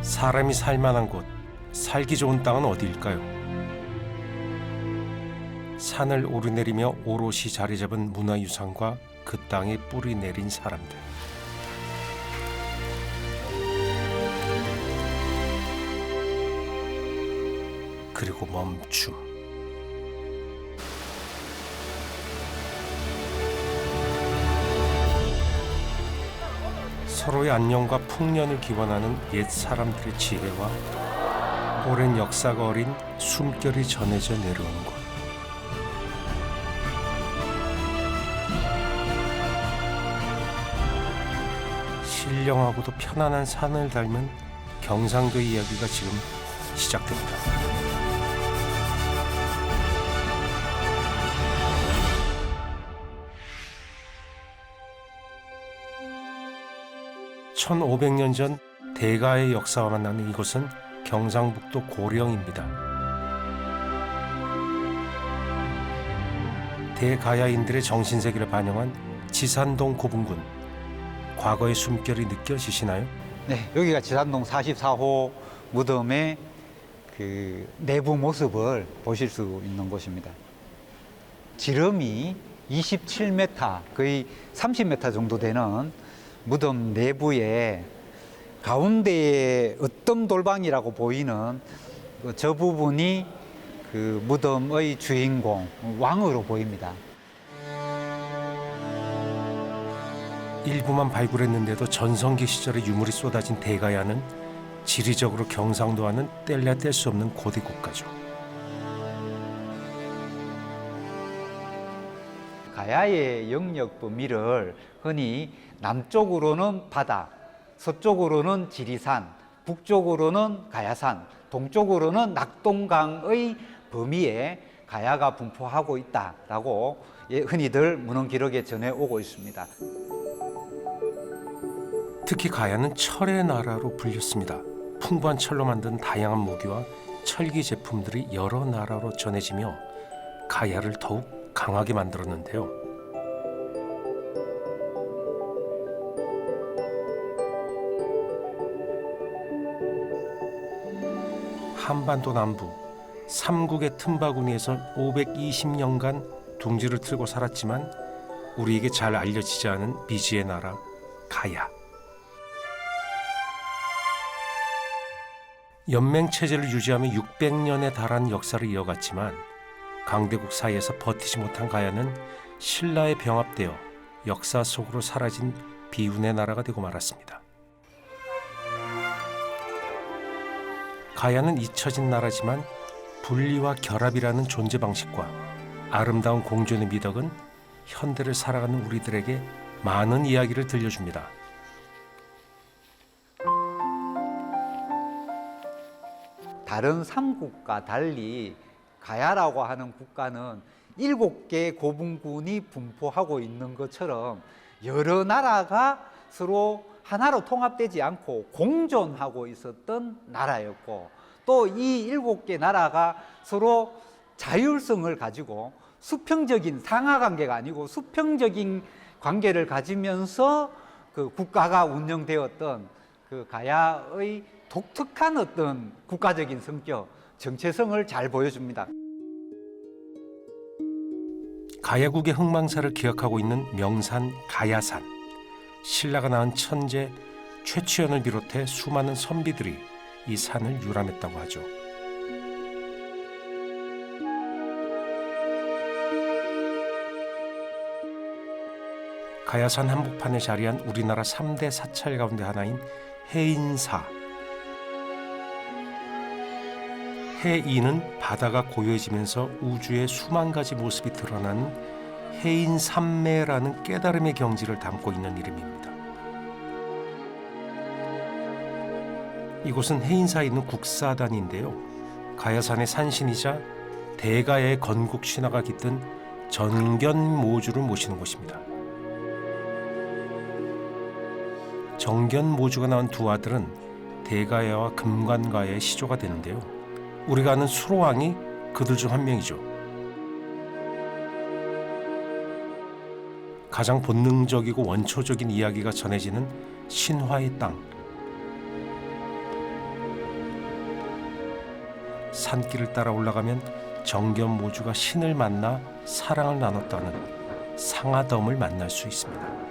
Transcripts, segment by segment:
사람이 살만한 곳, 살기 좋은 땅은 어디일까요? 산을 오르내리며 오롯이 자리 잡은 문화유산과 그 땅에 뿌리 내린 사람들. 그리고 멈춤. 서로의 안녕과 풍년을 기원하는 옛 사람들의 지혜와 오랜 역사가 어린 숨결이 전해져 내려온 곳. 신령하고도 편안한 산을 닮은 경상도 이야기가 지금 시작됩니다. (1500년) 전 대가의 역사와 만나는 이곳은 경상북도 고령입니다. 대가야인들의 정신세계를 반영한 지산동 고분군. 과거의 숨결이 느껴지시나요? 네, 여기가 지산동 44호 무덤의 그 내부 모습을 보실 수 있는 곳입니다. 지름이 27m, 거의 30m 정도 되는 무덤 내부에 가운데에 으뜸 돌방이라고 보이는 저 부분이 그 무덤의 주인공, 왕으로 보입니다. 일부만 발굴했는데도 전성기 시절의 유물이 쏟아진 대가야는 지리적으로 경상도와는 뗄래야 뗄 수 없는 고대 국가죠. 가야의 영역 범위를 흔히 남쪽으로는 바다, 서쪽으로는 지리산, 북쪽으로는 가야산, 동쪽으로는 낙동강의 범위에 가야가 분포하고 있다라고 흔히들 문헌 기록에 전해오고 있습니다. 특히 가야는 철의 나라로 불렸습니다. 풍부한 철로 만든 다양한 무기와 철기 제품들이 여러 나라로 전해지며 가야를 더욱 강하게 만들었는데요. 한반도 남부 삼국의 틈바구니에서 520년간 둥지를 틀고 살았지만 우리에게 잘 알려지지 않은 미지의 나라 가야. 연맹체제를 유지하며 600년에 달한 역사를 이어갔지만 강대국 사이에서 버티지 못한 가야는 신라에 병합되어 역사 속으로 사라진 비운의 나라가 되고 말았습니다. 가야는 잊혀진 나라지만 분리와 결합이라는 존재 방식과 아름다운 공존의 미덕은 현대를 살아가는 우리들에게 많은 이야기를 들려줍니다. 다른 삼국과 달리 가야라고 하는 국가는 7개 고분군이 분포하고 있는 것처럼 여러 나라가 서로 하나로 통합되지 않고 공존하고 있었던 나라였고, 또 이 7개 나라가 서로 자율성을 가지고 수평적인 상하관계가 아니고 수평적인 관계를 가지면서 그 국가가 운영되었던 그 가야의 독특한 어떤 국가적인 성격, 정체성을 잘 보여줍니다. 가야국의 흥망사를 기억하고 있는 명산 가야산. 신라가 낳은 천재 최치연을 비롯해 수많은 선비들이 이 산을 유람했다고 하죠. 가야산 한복판에 자리한 우리나라 3대 사찰 가운데 하나인 해인사. 해인은 바다가 고요해지면서 우주의 수만 가지 모습이 드러나는 해인삼매라는 깨달음의 경지를 담고 있는 이름입니다. 이곳은 해인사에 있는 국사단인데요. 가야산의 산신이자 대가야의 건국 신화가 깃든 정견모주를 모시는 곳입니다. 정견모주가 낳은 두 아들은 대가야와 금관가야의 시조가 되는데요. 우리가 아는 수로왕이 그들 중 한 명이죠. 가장 본능적이고 원초적인 이야기가 전해지는 신화의 땅. 산길을 따라 올라가면 정견모주가 신을 만나 사랑을 나눴다는 상아덤을 만날 수 있습니다.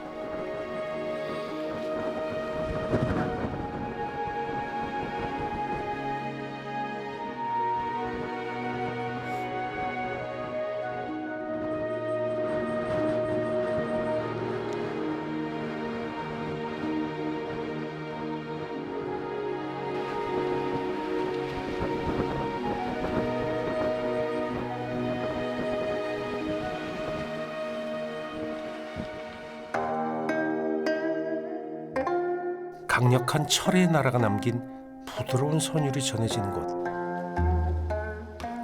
강력한 철의 나라가 남긴 부드러운 선율이 전해지는 곳,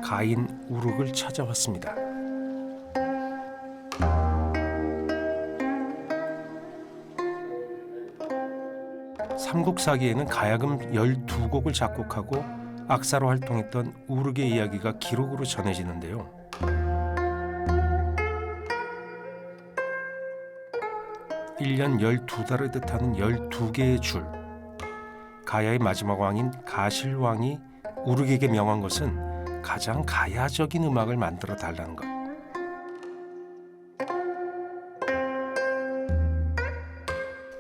가인 우룩을 찾아왔습니다. 삼국사기에는 가야금 12곡을 작곡하고 악사로 활동했던 우룩의 이야기가 기록으로 전해지는데요. 일년 12달을 뜻하는 12개의 줄. 가야의 마지막 왕인 가실왕이 우룩에게 명한 것은 가장 가야적인 음악을 만들어 달라는 것.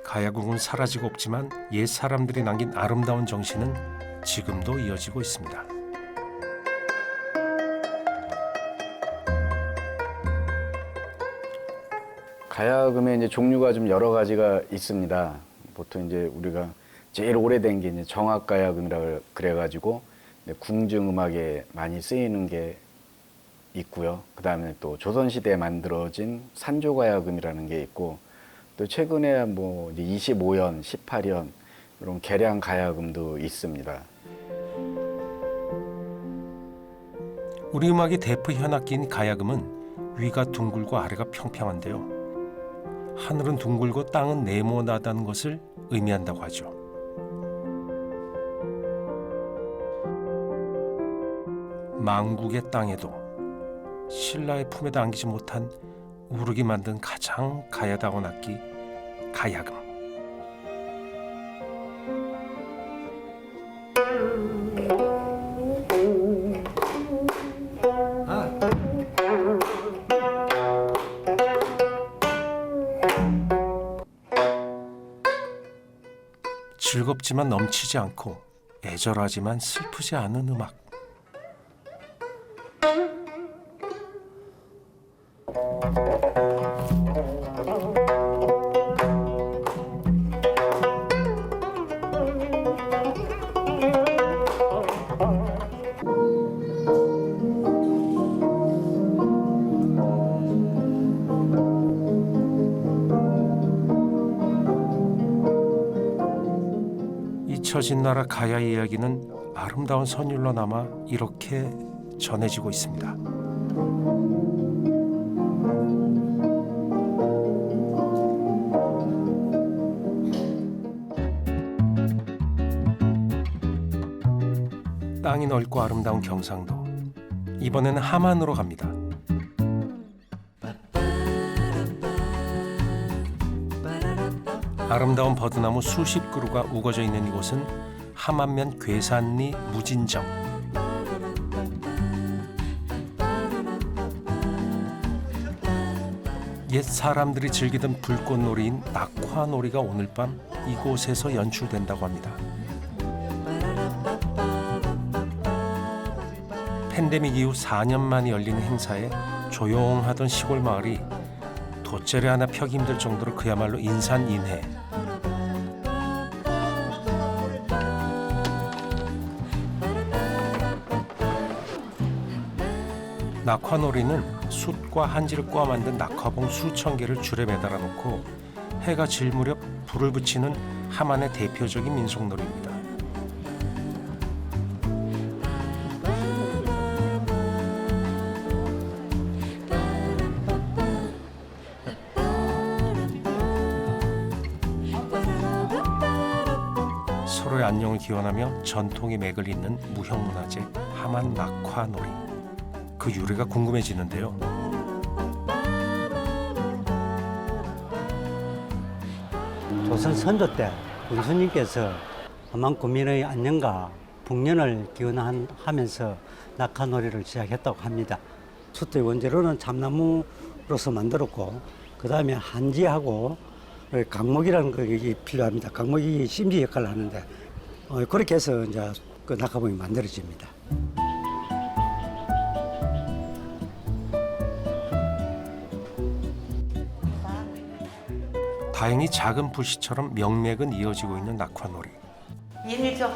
가야국은 사라지고 없지만 옛 사람들이 남긴 아름다운 정신은 지금도 이어지고 있습니다. 가야금의 이제 종류가 좀 여러 가지가 있습니다. 보통 이제 우리가 제일 오래된 게 이제 정악가야금이라 그래가지고 궁중 음악에 많이 쓰이는 게 있고요. 그 다음에 또 조선시대에 만들어진 산조가야금이라는 게 있고, 또 최근에 뭐 이제 25연, 18연 이런 개량 가야금도 있습니다. 우리 음악의 대표 현악기인 가야금은 위가 둥글고 아래가 평평한데요. 하늘은 둥글고 땅은 네모나다는 것을 의미한다고 하죠. 망국의 땅에도 신라의 품에도 안기지 못한 우룩이 만든 가장 가야다운 악기, 가야금. 즐겁지만 넘치지 않고 애절하지만 슬프지 않은 음악. 잊혀진 나라 가야의 이야기는 아름다운 선율로 남아 이렇게 전해지고 있습니다. 땅이 넓고 아름다운 경상도. 이번에는 함안으로 갑니다. 아름다운 버드나무 수십 그루가 우거져 있는 이곳은 함안면 괴산리 무진정. 옛 사람들이 즐기던 불꽃놀이인 낙화놀이가 오늘 밤 이곳에서 연출된다고 합니다. 팬데믹 이후 4년 만에 열리는 행사에 조용하던 시골 마을이 돗자리 하나 펴기 힘들 정도로 그야말로 인산인해. 낙화놀이는 숯과 한지를 꼬아 만든 낙화봉 수천 개를 줄에 매달아 놓고 해가 질 무렵 불을 붙이는 함안의 대표적인 민속놀이입니다. 서로의 안녕을 기원하며 전통의 맥을 잇는 무형문화재 함안 낙화놀이. 그 유래가 궁금해지는데요. 조선 선조 때 군수님께서 함안 구민의 안녕과 풍년을 기원하면서 낙하놀이를 시작했다고 합니다. 숫대 원재료는 참나무로서 만들었고 그 다음에 한지하고 강목이라는 것이 필요합니다. 강목이 심지 역할을 하는데 그렇게 해서 이제 그 낙하봉이 만들어집니다. 다행히 작은 불씨처럼 명맥은 이어지고 있는 낙화놀이. 인일조.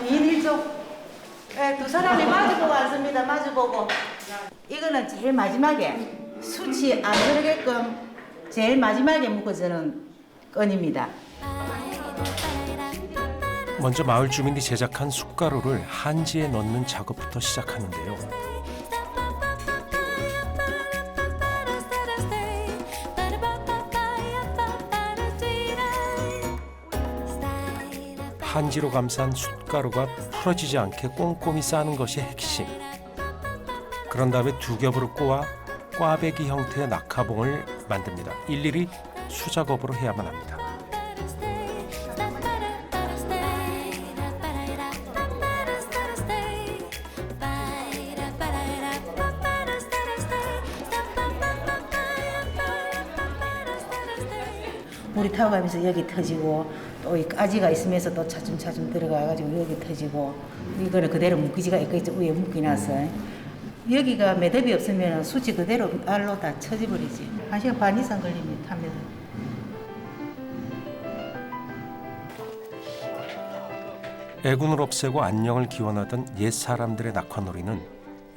인일조. 네, 두 사람이 마주보고 왔습니다. 마주보고. 이거는 제일 마지막에 숯이 안 흐르게끔 제일 마지막에 묶어주는 끈입니다. 먼저 마을 주민이 제작한 숯가루를 한지에 넣는 작업부터 시작하는데요. 한지로 감싼 숯가루가 풀어지지 않게 꼼꼼히 싸는 것이 핵심. 그런 다음에 두 겹으로 꼬아 꽈배기 형태의 낙하봉을 만듭니다. 일일이 수작업으로 해야만 합니다. 물이 타고 가면서 여기 터지고 또 이 가지가 있으면서 또 차츰차츰 들어가가지고 여기 터지고 이거를 그대로 묶이지가 있고 위에 묶이나서 여기가 매듭이 없으면 숯이 그대로 알로 다 쳐져버리지. 1시간 반 이상 걸립니다. 타면. 애군을 없애고 안녕을 기원하던 옛 사람들의 낙화놀이는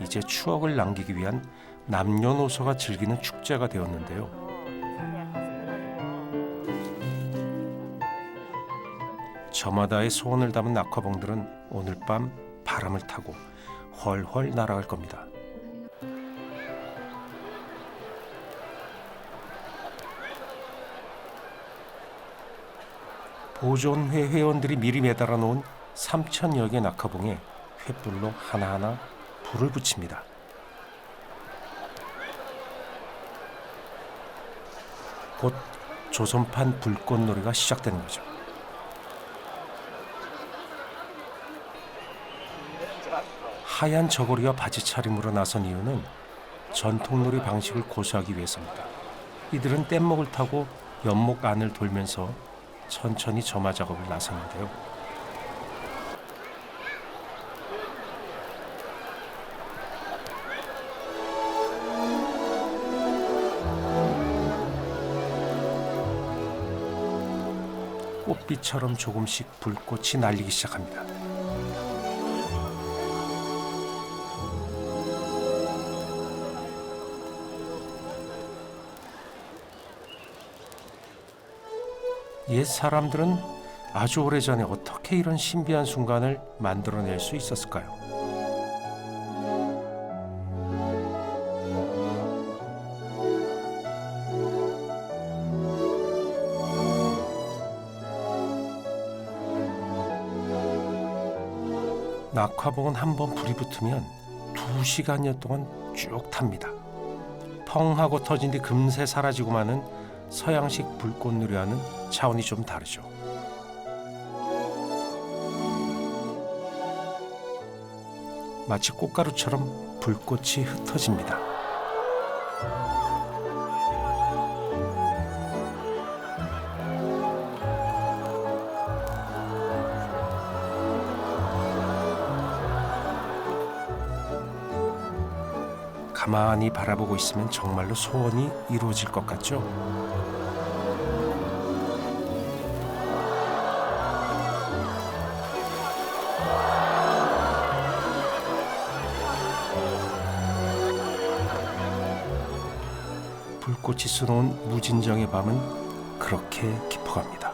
이제 추억을 남기기 위한 남녀노소가 즐기는 축제가 되었는데요. 저마다의 소원을 담은 낙화봉들은 오늘 밤 바람을 타고 훨훨 날아갈 겁니다. 보존회 회원들이 미리 매달아 놓은 3,000여 개 낙하봉에 횃불로 하나하나 불을 붙입니다. 곧 조선판 불꽃놀이가 시작되는 거죠. 하얀 저고리와 바지 차림으로 나선 이유는 전통놀이 방식을 고수하기 위해서입니다. 이들은 뗏목을 타고 연목 안을 돌면서 천천히 점화 작업을 나섰는데요. 꽃빛처럼 조금씩 불꽃이 날리기 시작합니다. 옛 사람들은 아주 오래전에 어떻게 이런 신비한 순간을 만들어낼 수 있었을까요? 낙화봉은 한번 불이 붙으면 2시간여 동안 쭉 탑니다. 펑 하고 터진 뒤 금세 사라지고 마는 서양식 불꽃놀이와는 차원이 좀 다르죠. 마치 꽃가루처럼 불꽃이 흩어집니다. 가만히 바라보고 있으면 정말로 소원이 이루어질 것 같죠? 불꽃이 수놓은 무진정의 밤은 그렇게 깊어갑니다.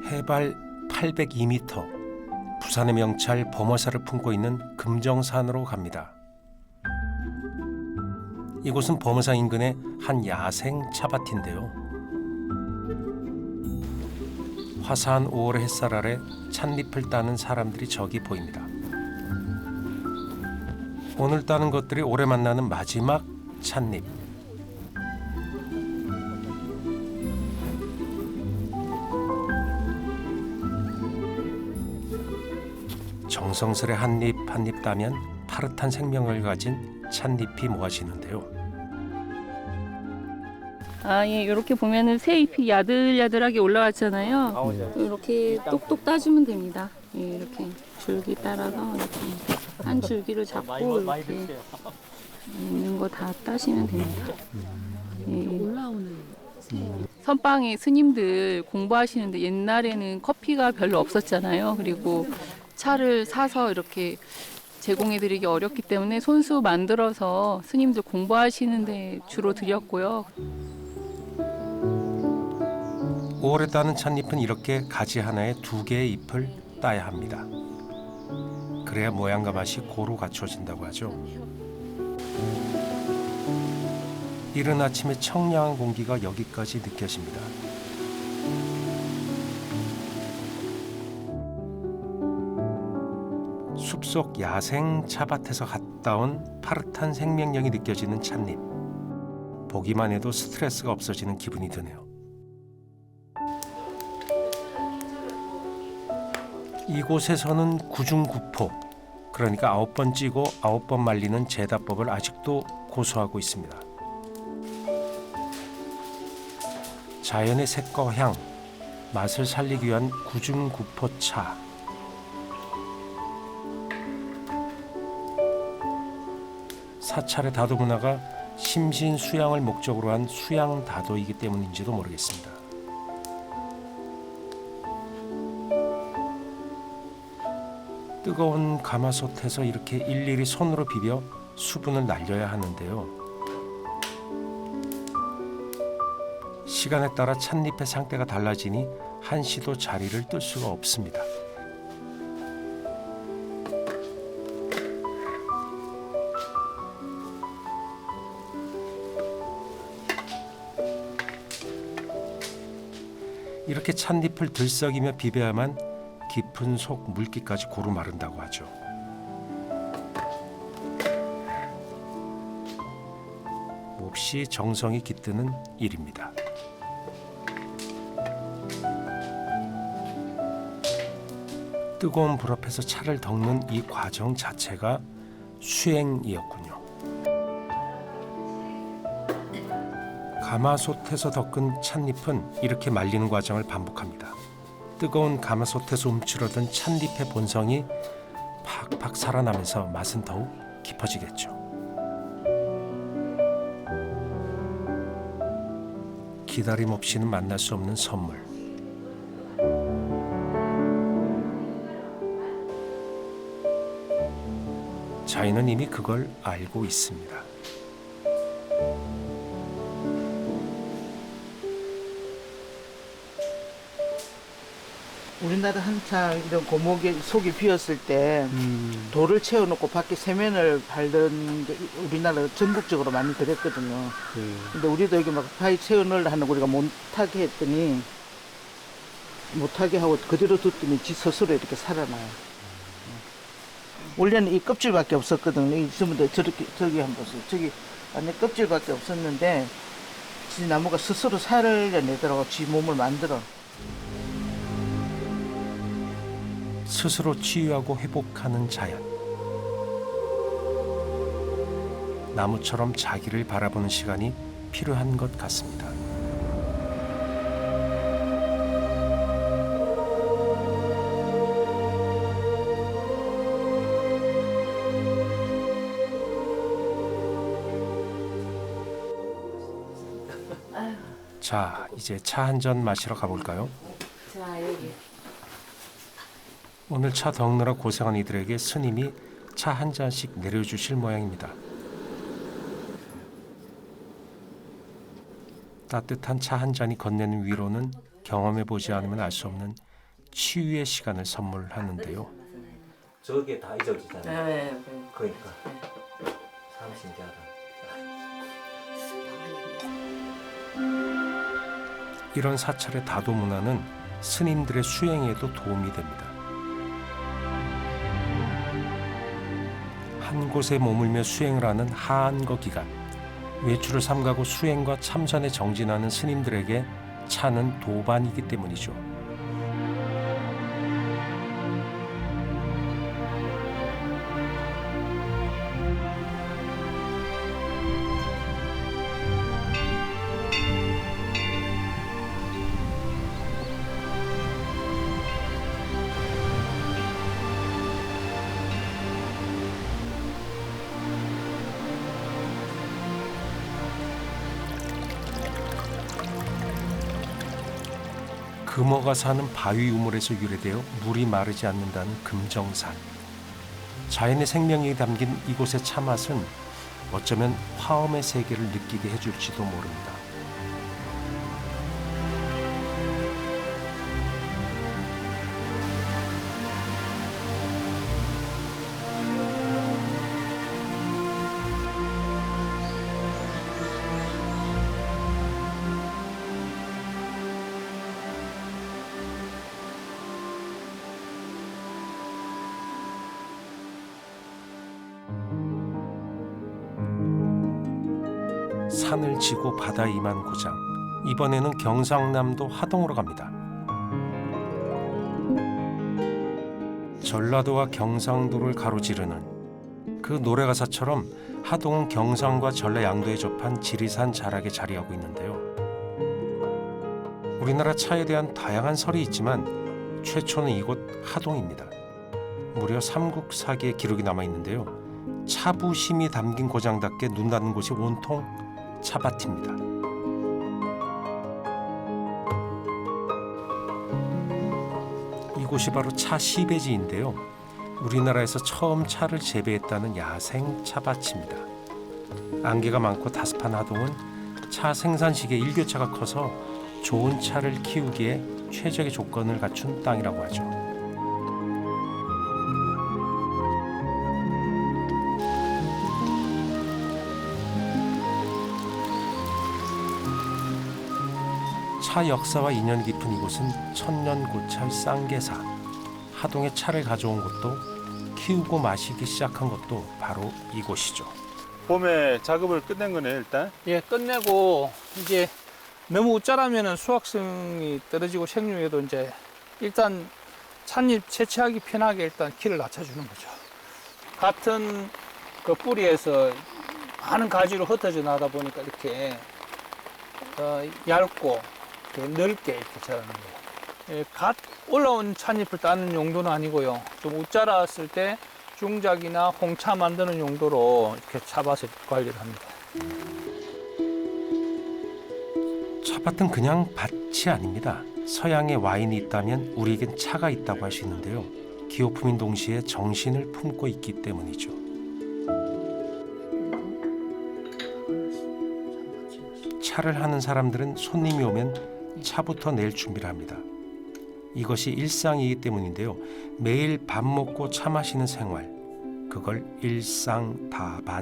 해발 802m, 부산의 명찰 범어사를 품고 있는 금정산으로 갑니다. 이곳은 범어사 인근의 한 야생 차밭인데요. 화사한 5월의 햇살 아래 찻잎을 따는 사람들이 저기 보입니다. 오늘 따는 것들이 올해 만나는 마지막 찻잎. 정성스레 한 입 한 입 따면 파릇한 생명을 가진 찻잎이 모아지는데요. 아, 예, 이렇게 보면은 새 잎이 야들야들하게 올라왔잖아요. 이렇게 똑똑 따주면 됩니다. 예, 이렇게 줄기 따라서 이렇게 한 줄기를 잡고 이렇게 있는 거 다 따시면 됩니다. 예. 선방에 스님들 공부하시는데 옛날에는 커피가 별로 없었잖아요. 그리고 차를 사서 이렇게 제공해드리기 어렵기 때문에 손수 만들어서 스님들 공부하시는데 주로 드렸고요. 5월에 따는 찻잎은 이렇게 가지 하나에 2개의 잎을 따야 합니다. 그래야 모양과 맛이 고루 갖춰진다고 하죠. 이른 아침에 청량한 공기가 여기까지 느껴집니다. 숲속 야생 차밭에서 갔다 온 파릇한 생명력이 느껴지는 찻잎. 보기만 해도 스트레스가 없어지는 기분이 드네요. 이곳에서는 구중구포, 그러니까 9번 찌고 9번 말리는 제다법을 아직도 고수하고 있습니다. 자연의 색과 향, 맛을 살리기 위한 구중구포차. 사찰의 다도 문화가 심신수양을 목적으로 한 수양다도이기 때문인지도 모르겠습니다. 뜨거운 가마솥에서 이렇게 일일이 손으로 비벼 수분을 날려야 하는데요. 시간에 따라 찻잎의 상태가 달라지니 한시도 자리를 뜰 수가 없습니다. 이렇게 찻잎을 들썩이며 비벼야만 깊은 속 물기까지 고루 마른다고 하죠. 몹시 정성이 깃드는 일입니다. 뜨거운 불 앞에서 차를 덮는 이 과정 자체가 수행이었군요. 가마솥에서 덮은 찻잎은 이렇게 말리는 과정을 반복합니다. 뜨거운 가마솥에서 움츠러든 찻잎의 본성이 팍팍 살아나면서 맛은 더욱 깊어지겠죠. 기다림 없이는 만날 수 없는 선물. 자인은 이미 그걸 알고 있습니다. 우리나라 한창 이런 고목의 속이 비었을 때 돌을 채워놓고 밖에 세면을 밟는 게 우리나라 전국적으로 많이 그랬거든요. 근데 우리도 여기 막 바위 채워넣으려 하는 우리가 못하게 했더니 못하게 하고 그대로 뒀더니 지 스스로 이렇게 살아나요. 원래는 이 껍질밖에 없었거든요. 이 전부 다 저기 한번 보세요. 저기 안에 껍질밖에 없었는데 지 나무가 스스로 살려내더라고. 지 몸을 만들어. 스스로 치유하고 회복하는 자연. 나무처럼 자기를 바라보는 시간이 필요한 것 같습니다. 자, 이제 차 한 잔 마시러 가볼까요? 자, 여기. 오늘 차 덮느라 고생한 이들에게 스님이 차 한 잔씩 내려주실 모양입니다. 따뜻한 차 한 잔이 건네는 위로는 경험해보지 않으면 알 수 없는 치유의 시간을 선물하는데요. 저게 다 잊어지잖아요. 네. 그러니까 참 신기하다. 이런 사찰의 다도 문화는 스님들의 수행에도 도움이 됩니다. 한 곳에 머물며 수행을 하는 하한거 기간, 외출을 삼가고 수행과 참선에 정진하는 스님들에게 차는 도반이기 때문이죠. 금어가 사는 바위 우물에서 유래되어 물이 마르지 않는다는 금정산. 자연의 생명이 담긴 이곳의 차맛은 어쩌면 화엄의 세계를 느끼게 해줄지도 모릅니다. 산을 지고 바다에 임한 고장. 이번에는 경상남도 하동으로 갑니다. 전라도와 경상도를 가로지르는 그 노래가사처럼 하동은 경상과 전라 양도에 접한 지리산 자락에 자리하고 있는데요. 우리나라 차에 대한 다양한 설이 있지만 최초는 이곳 하동입니다. 무려 삼국사기의 기록이 남아있는데요. 차부심이 담긴 고장답게 눈 닿는 곳이 온통 차밭입니다. 이곳이 바로 차 시베지인데요. 우리나라에서 처음 차를 재배했다는 야생 차밭입니다. 안개가 많고 다습한 하동은 차 생산 시기에 일교차가 커서 좋은 차를 키우기에 최적의 조건을 갖춘 땅이라고 하죠. 차 역사와 인연이 깊은 이곳은 천년고찰 쌍계사. 하동에 차를 가져온 곳도 키우고 마시기 시작한 것도 바로 이곳이죠. 봄에 작업을 끝낸 거네 일단. 예, 끝내고 이제 너무 웃자라면은 수확성이 떨어지고 생육에도 이제 일단 찻잎 채취하기 편하게 일단 키를 낮춰주는 거죠. 같은 그 뿌리에서 많은 가지로 흩어져 나다 보니까 이렇게 얇고 넓게 이렇게 자라는 거예요. 예, 갓 올라온 찻잎을 따는 용도는 아니고요. 좀 웃자랐을 때 중작이나 홍차 만드는 용도로 이렇게 차밭을 관리를 합니다. 차밭은 그냥 밭이 아닙니다. 서양에 와인이 있다면 우리에겐 차가 있다고 할 수 있는데요. 기호품인 동시에 정신을 품고 있기 때문이죠. 차를 하는 사람들은 손님이 오면 차부터 낼 준비를 합니다. 이것이 일상이기 때문인데요. 매일 밥 먹고 차 마시는 생활, 그걸 일상다반사.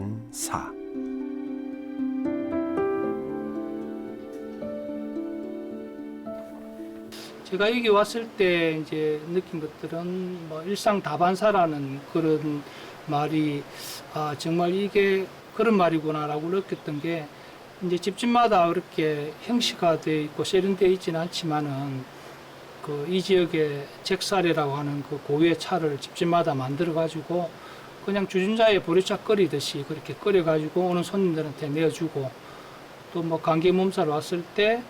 제가 여기 왔을 때 이제 느낀 것들은 뭐 일상다반사라는 그런 말이 정말 이게 그런 말이구나라고 느꼈던 게 이제 집집마다 그렇게 형식화되어 있고 세련되어 있지는 않지만은 그 이 지역의 잭사리라고 하는 그 고유의 차를 집집마다 만들어 가지고 그냥 주전자에 보리차 끓이듯이 그렇게 끓여 가지고 오는 손님들한테 내어주고 또 뭐 감기 몸살 왔을 때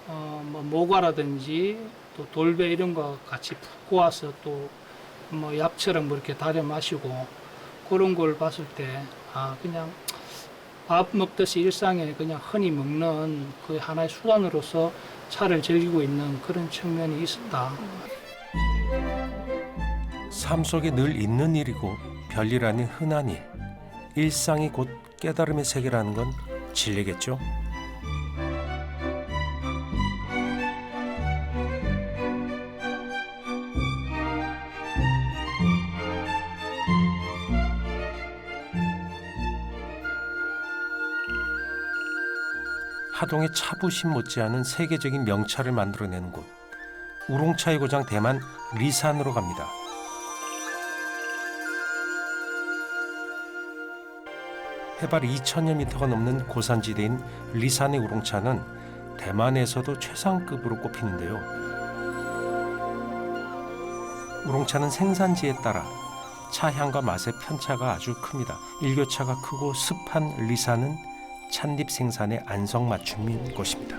뭐 모과라든지 또 돌배 이런 거 같이 푹 고아서 또 뭐 약처럼 뭐 이렇게 달여 마시고 그런 걸 봤을 때 그냥 밥 먹듯이 일상에 그냥 흔히 먹는 그 하나의 수단으로서 차를 즐기고 있는 그런 측면이 있었다. 삶 속에 늘 있는 일이고 별일 아닌 흔한 일. 일상이 곧 깨달음의 세계라는 건 진리겠죠? 하동의 차부심 못지않은 세계적인 명차를 만들어내는 곳. 우롱차의 고장 대만 리산으로 갑니다. 해발 2,000여 미터가 넘는 고산지대인 리산의 우롱차는 대만에서도 최상급으로 꼽히는데요. 우롱차는 생산지에 따라 차 향과 맛의 편차가 아주 큽니다. 일교차가 크고 습한 리산은 찻잎 생산의 안성맞춤인 곳입니다.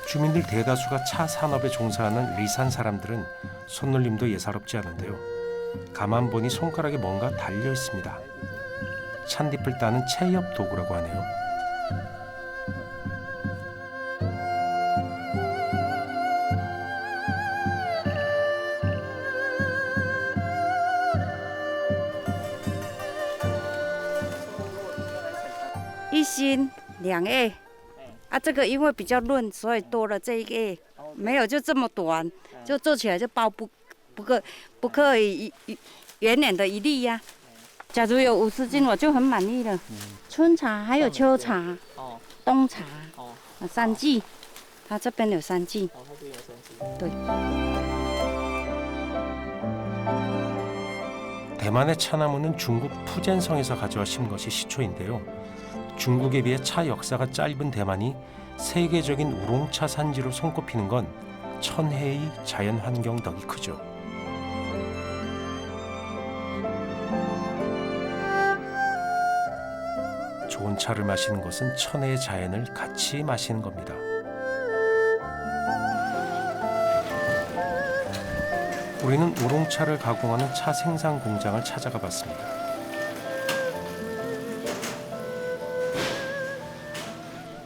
주민들 대다수가 차 산업에 종사하는 리산 사람들은 손놀림도 예사롭지 않은데요. 가만 보니 손가락에 뭔가 달려 있습니다. 찻잎을 따는 채엽 도구라고 하네요.一心两叶啊，这个因为比较润，所以多了这一叶，没有就这么短，就做起来就包不可以圆圆的一粒呀、假如有50斤，我就很满意了。春茶还有秋茶，冬茶，3季，它这边有3季。对。 대만의 차나무는 중국 푸젠성에서 가져와 심은 것이 시초인데요. 중국에 비해 차 역사가 짧은 대만이 세계적인 우롱차 산지로 손꼽히는 건 천혜의 자연 환경 덕이 크죠. 좋은 차를 마시는 것은 천혜의 자연을 같이 마시는 겁니다. 우리는 우롱차를 가공하는 차 생산 공장을 찾아가 봤습니다.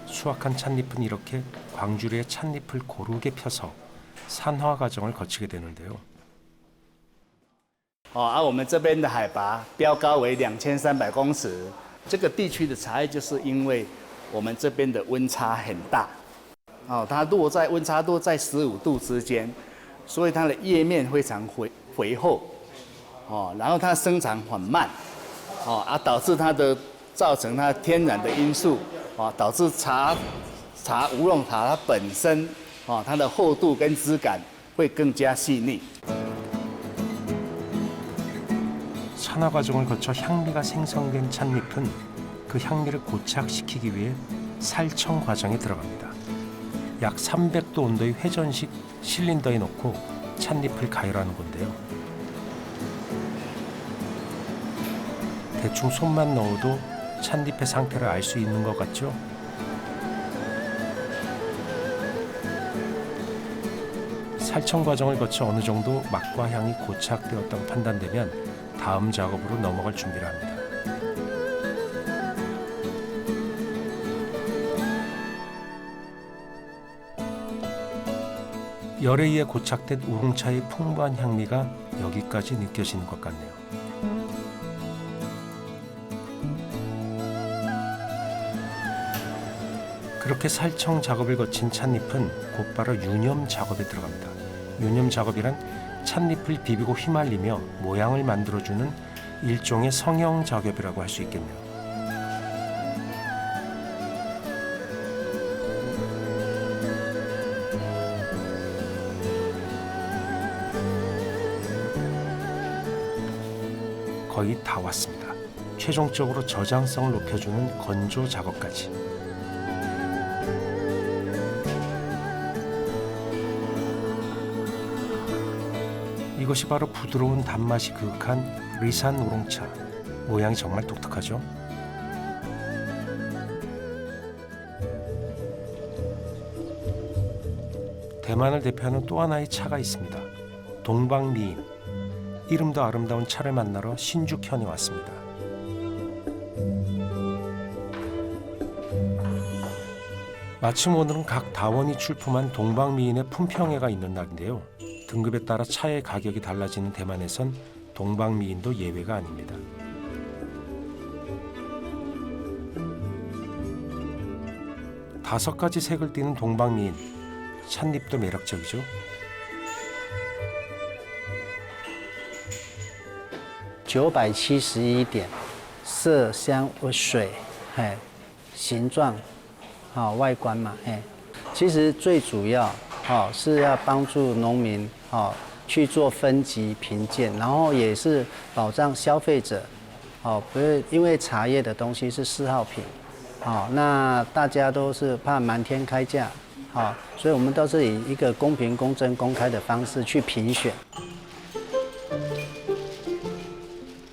수확한 찻잎은 이렇게 광주리에 찻잎을 고르게 펴서 산화 과정을 거치게 되는데요. 我们这边的海拔标高为2300公尺，这个地区的茶叶就是因为我们这边的温差很大，它温差落在15度之间。 所以它的叶面非常肥厚，然后它生长缓慢，导致造成它天然的因素，导致乌龙茶它本身，它的厚度跟质感会更加细腻。 산화 과정을 거쳐 향미가 생성된 찻잎은 그 향미를 고착시키기 위해 살청 과정에 들어갑니다. 약 300도 온도의 회전식 실린더에 넣고 찻잎을 가열하는 건데요. 대충 손만 넣어도 찻잎의 상태를 알 수 있는 것 같죠? 살청 과정을 거쳐 어느 정도 맛과 향이 고착되었다고 판단되면 다음 작업으로 넘어갈 준비를 합니다. 열에 의해 고착된 우롱차의 풍부한 향미가 여기까지 느껴지는 것 같네요. 그렇게 살청 작업을 거친 찻잎은 곧바로 유념 작업에 들어갑니다. 유념 작업이란 찻잎을 비비고 휘말리며 모양을 만들어주는 일종의 성형 작업이라고 할 수 있겠네요. 거의 다 왔습니다. 최종적으로 저장성을 높여주는 건조 작업까지. 이것이 바로 부드러운 단맛이 그윽한 리산 우롱차. 모양이 정말 독특하죠? 대만을 대표하는 또 하나의 차가 있습니다. 동방미인. 이름도 아름다운 차를 만나러 신죽현에 왔습니다. 마침 오늘은 각 다원이 출품한 동방미인의 품평회가 있는 날인데요. 등급에 따라 차의 가격이 달라지는 대만에선 동방미인도 예외가 아닙니다. 다섯 가지 색을 띠는 동방미인. 찻잎도 매력적이죠.971点，色香味水，形状外观嘛，其实最主要是要帮助农民去做分级评鉴，然后也是保障消费者不是因为茶叶的东西是嗜好品，那大家都是怕瞒天开价，所以我们都是以一个公平、公正、公开的方式去评选。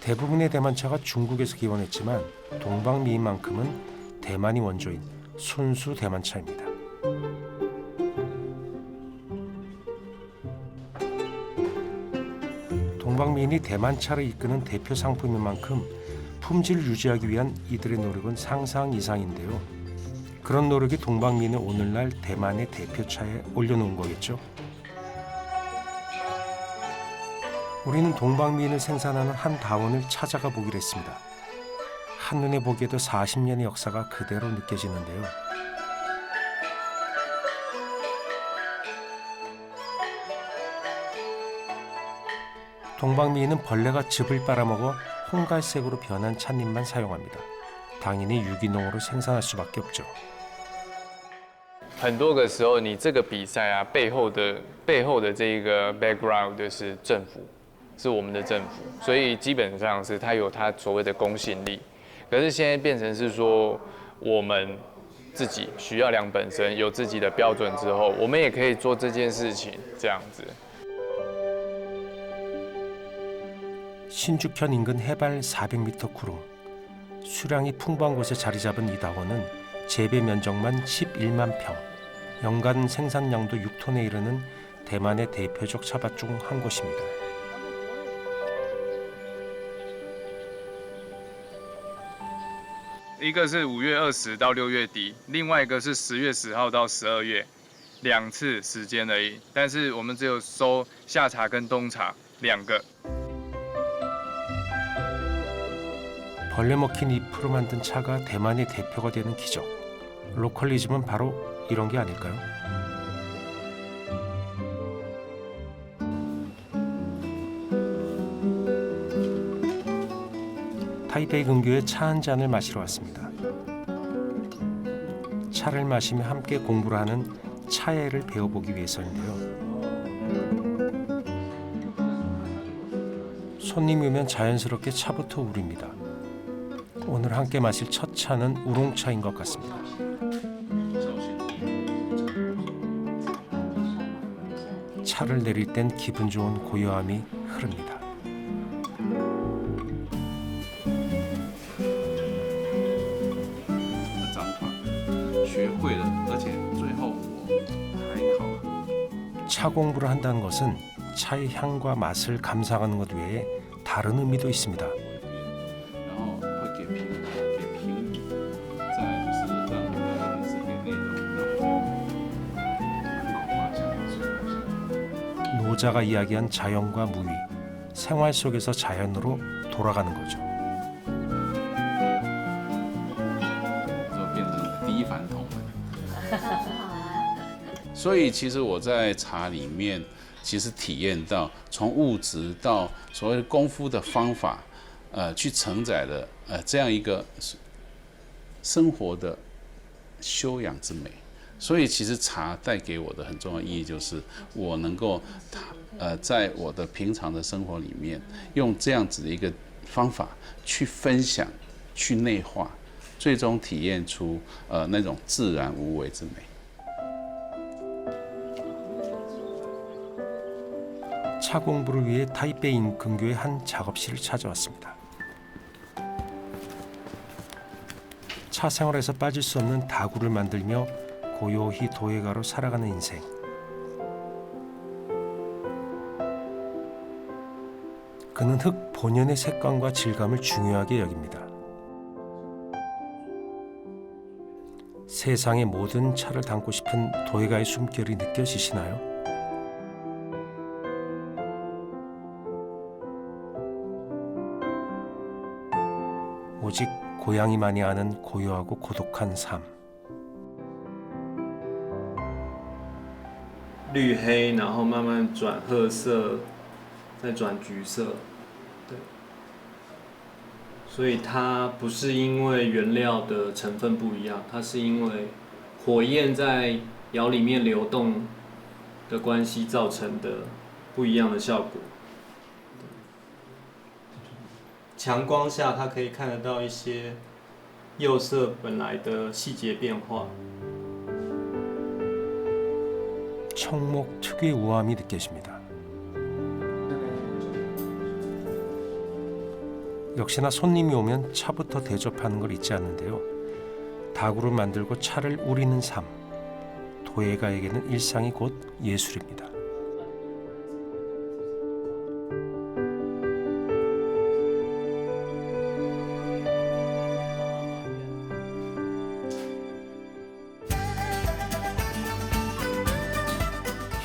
대부분의 대만차가 중국에서 기원했지만 동방미인만큼은 대만이 원조인 순수 대만차입니다. 동방미인이 대만차를 이끄는 대표 상품인 만큼 품질을 유지하기 위한 이들의 노력은 상상 이상인데요. 그런 노력이 동방미인을 오늘날 대만의 대표차에 올려놓은 거겠죠. 우리는 동방미인을 생산하는 한 다원을 찾아가 보기로 했습니다. 한눈에 보기에도 40년의 역사가 그대로 느껴지는데요. 동방미인은 벌레가 즙을 빨아먹어 홍갈색으로 변한 찻잎만 사용합니다. 당연히 유기농으로 생산할 수밖에 없죠. 很多个时候，你这个比赛啊，背后的这一个 background 就是政府。 是我们的政府，所以基本上是它有它所谓的公信力。可是现在变成是说，我们自己需要量本身有自己的标准之后，我们也可以做这件事情，这样子。 신죽현 인근 해발 400m 구릉. 수량이 풍부한 곳에 자리 잡은 이 다원은 재배 면적만 11만 평, 연간 생산량도 6톤에 이르는 대만의 대표적 차밭 중 한 곳입니다. 一个是5月20到6月底，另外一个是10月10号到12月，2次时间而已。但是我们只有收夏茶跟冬茶2个。 벌레 먹힌 잎으로 만든 차가 대만의 대표가 되는 기적. 로컬리즘은 바로 이런 게 아닐까요? 타이베이 근교에 차 한 잔을 마시러 왔습니다. 차를 마시며 함께 공부를 하는 차예를 배워보기 위해서인데요. 손님이 오면 자연스럽게 차부터 우립니다. 오늘 함께 마실 첫 차는 우롱차인 것 같습니다. 차를 내릴 땐 기분 좋은 고요함이 흐릅니다. 차 공부를 한다는 것은 차의 향과 맛을 감상하는 것 외에 다른 의미도 있습니다. 노자가 이야기한 자연과 무위, 생활 속에서 자연으로 돌아가는 거죠. 所以其实我在茶里面，其实体验到从物质到所谓功夫的方法，去承载了这样一个生活的修养之美。所以其实茶带给我的很重要意义就是我能够在我的平常的生活里面，用这样子的一个方法去分享、去内化，最终体验出那种自然无为之美。 차 공부를 위해 타이베이 근교의 한 작업실을 찾아왔습니다. 차 생활에서 빠질 수 없는 다구를 만들며 고요히 도예가로 살아가는 인생. 그는 흙 본연의 색감과 질감을 중요하게 여깁니다. 세상의 모든 차를 담고 싶은 도예가의 숨결이 느껴지시나요? 오직 고양이만이 아는 고요하고 고독한 삶. 绿黑，然后慢慢转褐色，再转橘色，对。所以它不是因为原料的成分不一样，它是因为火焰在窑里面流动的关系造成的不一样的效果。强光下，它可以看得到一些釉色本来的细节变化。 청목 특유의 우아함이 느껴집니다. 역시나 손님이 오면 차부터 대접하는 걸 잊지 않는데요. 닭으로 만들고 차를 우리는 삶. 도예가에게는 일상이 곧 예술입니다.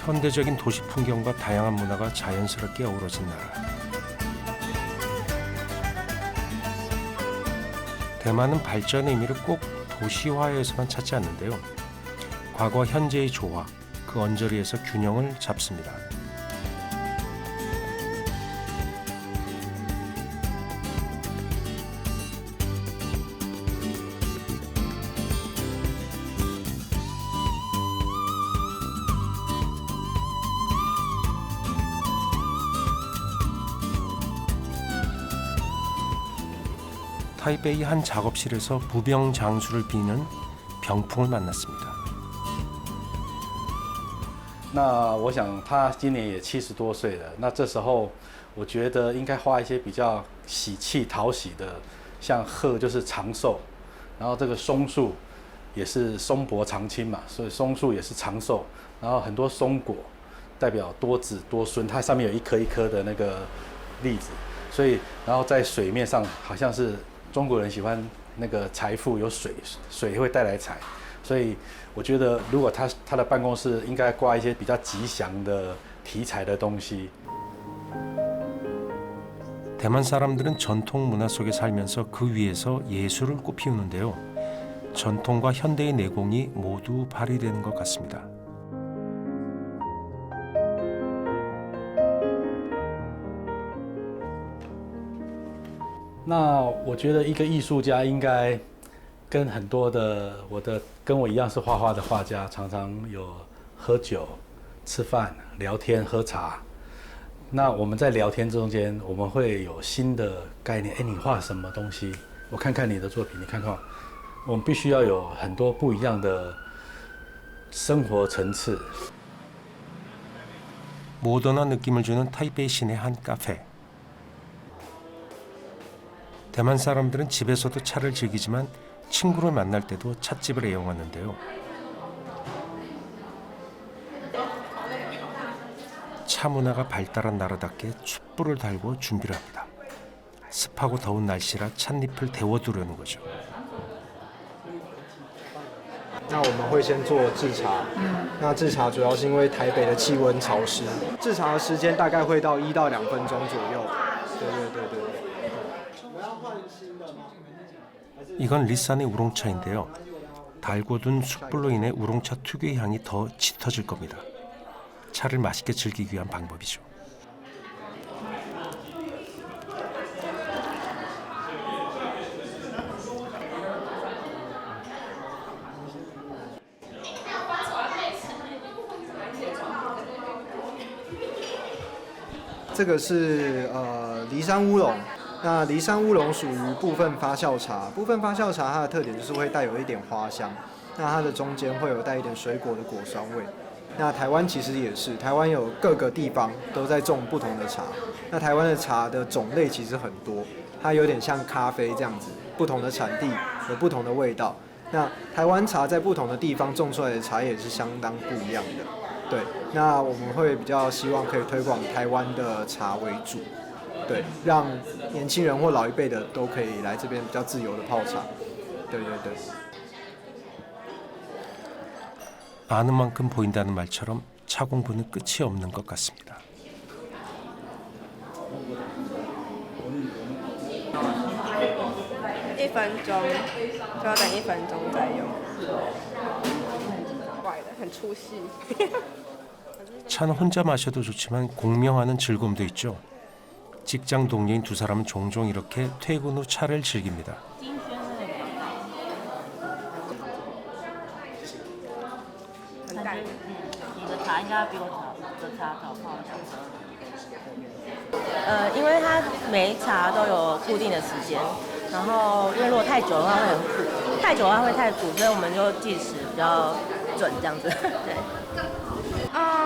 현대적인 도시 풍경과 다양한 문화가 자연스럽게 어우러진 나라. 대만은 발전의 의미를 꼭 도시화에서만 찾지 않는데요. 과거와 현재의 조화, 그 언저리에서 균형을 잡습니다. 타이베이 한 작업실에서 부병 장수를 비는 병풍을 만났습니다. 那我想他今年也70多岁了，那这时候我觉得应该画一些比较喜气讨喜的，像鹤就是长寿，然后这个松树也是松柏长青嘛，所以松树也是长寿，然后很多松果代表多子多孙，它上面有一颗一颗的那个栗子，所以然后在水面上好像是中国人喜欢那个财富有水，水会带来财，所以我觉得如果他的办公室应该挂一些比较吉祥的题材的东西。 대만 사람들은 전통 문화 속에 살면서 그 위에서 예술을 꽃피우는데요. 전통과 현대의 내공이 모두 발휘되는 것 같습니다. 那我觉得一个艺术家应该跟很多的跟我一样是画画的画家，常常有喝酒、吃饭、聊天、喝茶。那我们在聊天中间，我们会有新的概念。哎，你画什么东西？我看看你的作品，你看看。我们必须要有很多不一样的生活层次。 모던한 느낌을 주는 타이베이 시내 한 카페. 대만 사람들은 집에서도 차를 즐기지만 친구를 만날 때도 찻집을 애용하는데요. 차 문화가 발달한 나라답게 촛불을 달고 준비를 합니다. 습하고 더운 날씨라 찻잎을 데워두려는 거죠. 那我们会先做制茶，那制茶主要是因为台北的气温潮湿，制茶的时间大概会到1到2分钟左右。对。 이건 리산의 우롱차인데요. 달고 둔 숯불로 인해 우롱차 특유의 향이 더 짙어질 겁니다. 차를 맛있게 즐기기 위한 방법이죠.这个是梨山乌龙。 那梨山乌龙属于部分发酵茶，部分发酵茶它的特点就是会带有一点花香，那它的中间会有带一点水果的果酸味。那台湾其实也是，台湾有各个地方都在种不同的茶，那台湾的茶的种类其实很多，它有点像咖啡这样子，不同的产地有不同的味道。那台湾茶在不同的地方种出来的茶也是相当不一样的。对，那我们会比较希望可以推广台湾的茶为主。 对，让年轻人或老一辈的都可以来这边比较自由的泡茶。对。 아는 만큼 보인다는 말처럼 차 공부는 끝이 없는 것 같습니다. 1分钟，就要等1分钟再用。怪的，很出戏。 차는 혼자 마셔도 좋지만 공명하는 즐거움도 있죠. 직장 동료인 두 사람은 종종 이렇게 퇴근 후 차를 즐깁니다. 你的茶应该比我的茶早泡2小时。因为它每一茶都有固定的时间，然后因为如果太久的话会很苦，太久的话会太苦，所以我们就计时比较准这样子。对。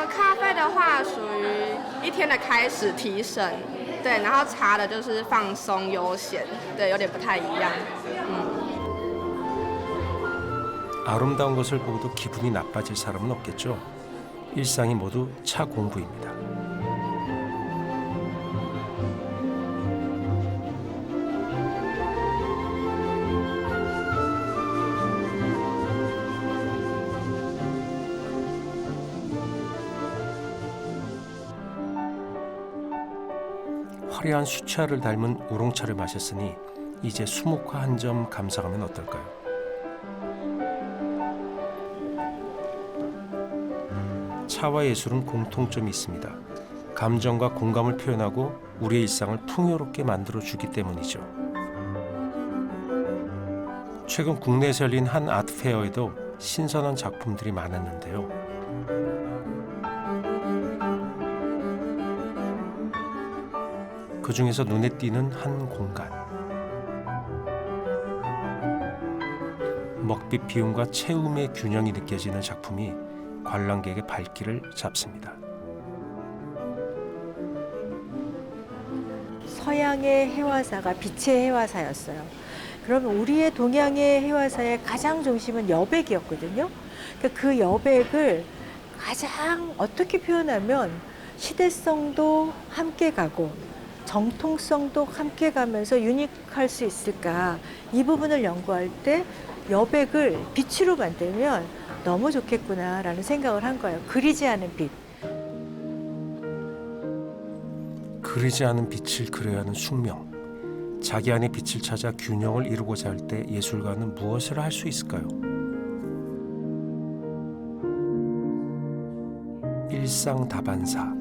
咖啡的话属于一天的开始提神，对，然后茶的就是放松悠闲，对，有点不太一样。 아름다운 것을 보고도 기분이 나빠질 사람은 없겠죠. 일상이 모두 차 공부입니다. 화려한 수채화를 닮은 우롱차를 마셨으니 이제 수묵화 한 점 감상하면 어떨까요? 차와 예술은 공통점이 있습니다. 감정과 공감을 표현하고 우리의 일상을 풍요롭게 만들어주기 때문이죠. 최근 국내에서 열린 한 아트페어에도 신선한 작품들이 많았는데요. 그 중에서 눈에 띄는 한 공간. 먹빛 비움과 채움의 균형이 느껴지는 작품이 관람객의 발길을 잡습니다. 서양의 해화사가 빛의 해화사였어요. 그러면 우리의 동양의 해화사의 가장 중심은 여백이었거든요. 그 여백을 가장 어떻게 표현하면 시대성도 함께 가고 정통성도 함께 가면서 유니크할 수 있을까? 이 부분을 연구할 때 여백을 빛으로 만들면 너무 좋겠구나라는 생각을 한 거예요. 그리지 않은 빛. 그리지 않은 빛을 그려야 하는 숙명. 자기 안의 빛을 찾아 균형을 이루고자 할 때 예술가는 무엇을 할 수 있을까요? 일상다반사.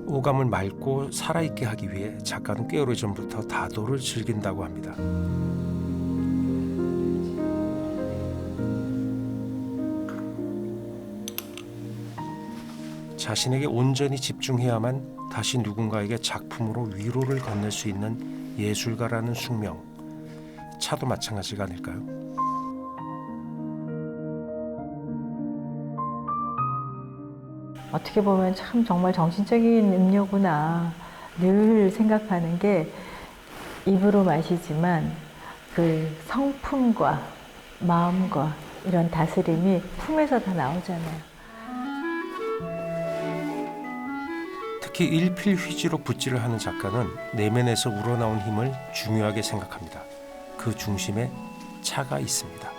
오감을 맑고 살아있게 하기 위해 작가는 꽤 오래전부터 다도를 즐긴다고 합니다. 자신에게 온전히 집중해야만 다시 누군가에게 작품으로 위로를 건넬 수 있는 예술가라는 숙명. 차도 마찬가지가 아닐까요? 어떻게 보면 참 정말 정신적인 음료구나 늘 생각하는 게 입으로 마시지만 그 성품과 마음과 이런 다스림이 품에서 다 나오잖아요. 특히 일필휘지로 붓질을 하는 작가는 내면에서 우러나온 힘을 중요하게 생각합니다. 그 중심에 차가 있습니다.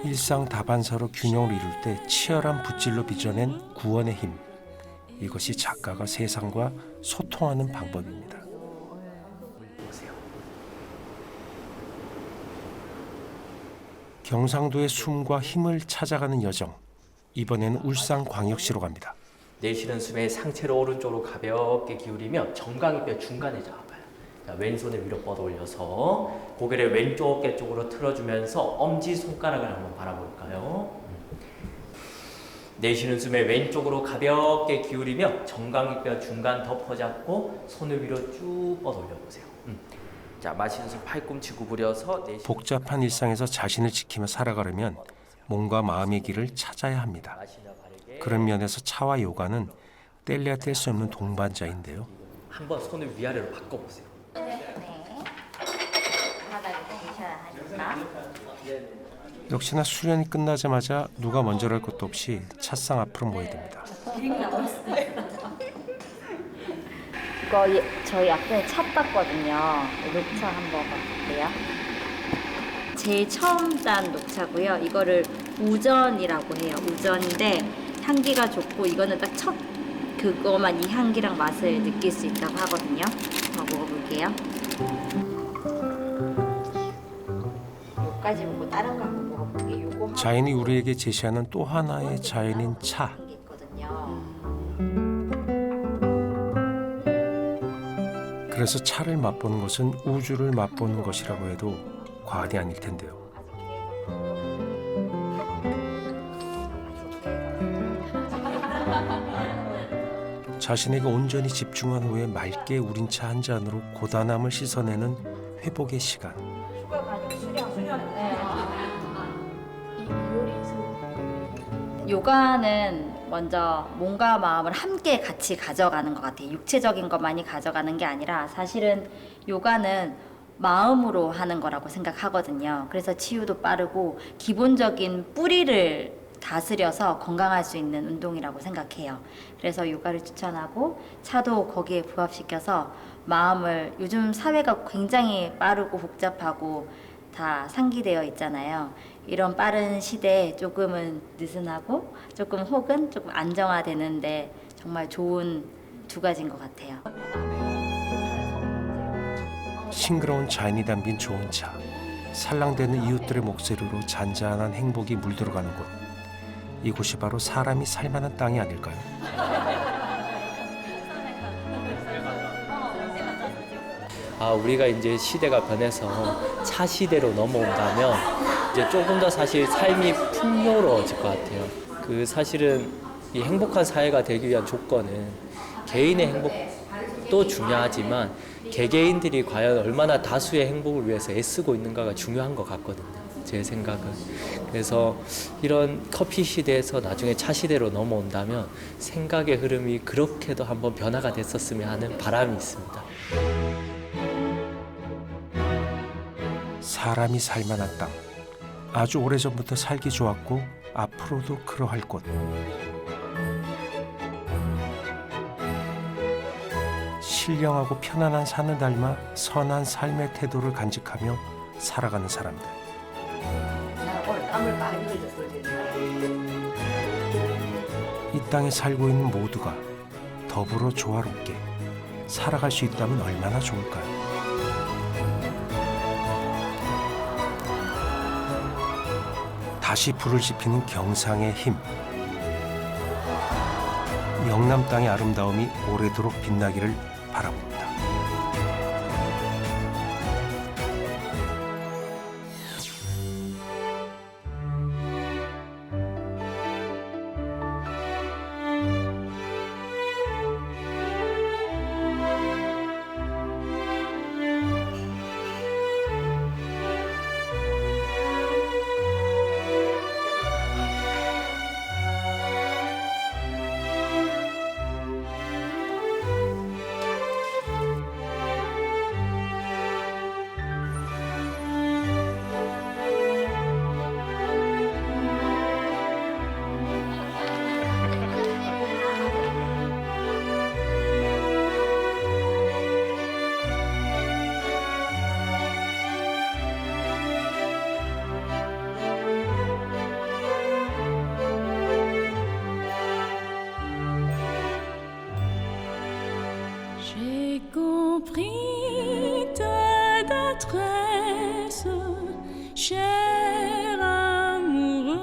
일상 다반사로 균형을 이룰 때 치열한 붓질로 빚어낸 구원의 힘. 이것이 작가가 세상과 소통하는 방법입니다. 경상도의 숨과 힘을 찾아가는 여정. 이번에는 울산광역시로 갑니다. 내쉬는 숨에 상체를 오른쪽으로 가볍게 기울이며 정강이뼈 중간에 잡아봐요. 자, 왼손을 위로 뻗어 올려서 고개를 왼쪽 어깨 쪽으로 틀어주면서 엄지손가락을 한번 바라볼까요? 내쉬는 숨에 왼쪽으로 가볍게 기울이며 정강이뼈 중간 덮어잡고 손을 위로 쭉 뻗어 올려보세요. 자, 마시는 숨 팔꿈치 구부려서 복잡한 일상에서 자신을 지키며 살아가려면 몸과 마음의 길을 찾아야 합니다. 그런 면에서 차와 요가는 뗄래야 뗄 수 없는 동반자인데요. 한번 손을 위아래로 바꿔보세요. 역시나 수련이 끝나자마자 누가 먼저랄 것도 없이 찻상 앞으로 모여듭니다. 이거 저희 앞에 차 땄거든요. 녹차 한번 먹어볼게요. 제일 처음 딴 녹차고요. 이거를 우전이라고 해요. 우전인데 향기가 좋고 이거는 딱 첫 그거만 이 향기랑 맛을 느낄 수 있다고 하거든요. 한번 먹어볼게요. 여기까지 먹고 다른 거 한번 먹어볼게요. 요거 자연이 우리에게 제시하는 또 하나의 자연인 차. 그래서 차를 맛보는 것은 우주를 맛보는 것이라고 해도 과언이 아닐 텐데요. 자신에게 온전히 집중한 후에 맑게 우린 차 한 잔으로 고단함을 씻어내는 회복의 시간. 요가는 먼저 몸과 마음을 함께 같이 가져가는 것 같아요. 육체적인 것만이 가져가는 게 아니라 사실은 요가는 마음으로 하는 거라고 생각하거든요. 그래서 치유도 빠르고 기본적인 뿌리를 다스려서 건강할 수 있는 운동이라고 생각해요. 그래서 요가를 추천하고 차도 거기에 부합시켜서 마음을, 요즘 사회가 굉장히 빠르고 복잡하고 다 상기되어 있잖아요. 이런 빠른 시대에 조금은 느슨하고 조금 혹은 조금 안정화되는데 정말 좋은 두 가지인 것 같아요. 싱그러운 잔이 담긴 좋은 차, 살랑대는 이웃들의 목소리로 잔잔한 행복이 물들어가는 곳. 이곳이 바로 사람이 살만한 땅이 아닐까요? 우리가 이제 시대가 변해서 차 시대로 넘어온다면 이제 조금 더 사실 삶이 풍요로워질 것 같아요. 사실은 이 행복한 사회가 되기 위한 조건은 개인의 행복도 중요하지만 개개인들이 과연 얼마나 다수의 행복을 위해서 애쓰고 있는가가 중요한 것 같거든요. 제 생각은. 그래서 이런 커피 시대에서 나중에 차 시대로 넘어온다면 생각의 흐름이 그렇게도 한번 변화가 됐었으면 하는 바람이 있습니다. 사람이 살만한 땅. 아주 오래전부터 살기 좋았고 앞으로도 그러할 곳. 신령하고 편안한 산을 닮아 선한 삶의 태도를 간직하며 살아가는 사람들. 이 땅에 살고 있는 모두가 더불어 조화롭게 살아갈 수 있다면 얼마나 좋을까요? 다시 불을 지피는 경상의 힘. 영남 땅의 아름다움이 오래도록 빛나기를 바라봅니다. J'ai compris ta détresse, cher amoureux,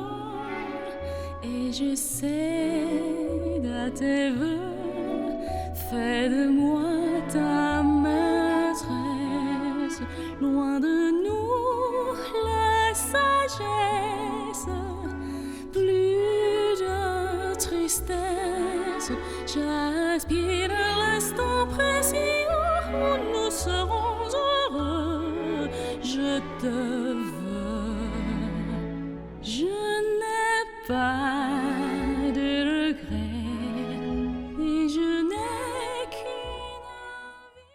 et je cède à tes voeux. Fais de moi ta maîtresse, loin de nous la sagesse, plus de tristesse. J'aspire l'instant précis où nous serons heureux. Je te veux, je n'ai pas